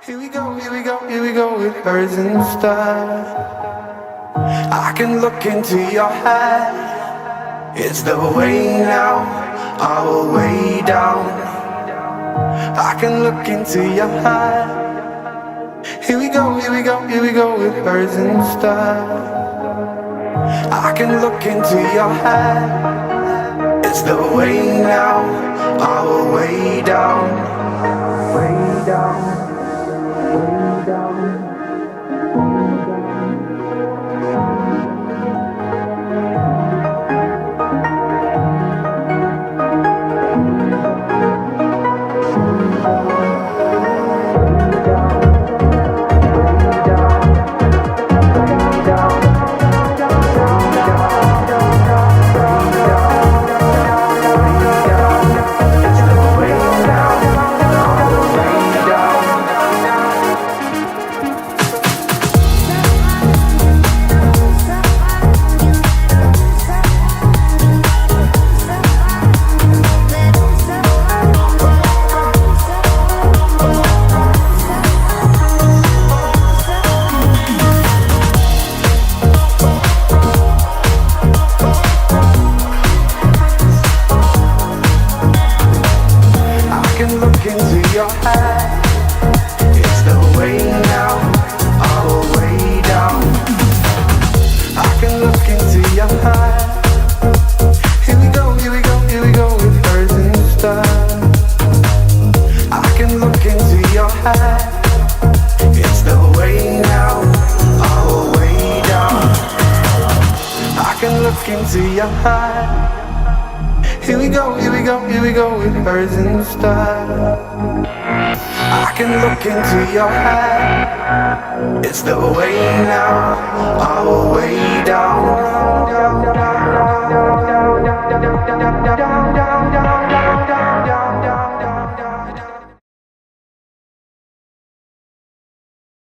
Here we go, here we go, here we go with birds and stars. I can look into your eyes. It's the way now, our way down. I can look into your eyes. Here we go, here we go, here we go with birds and stars. I can look into your eyes. It's the way now, our way down. Way down. Way down. Here we go, here we go, here we go with birds and stars. I can look into your eyes. It's the way now, our way down.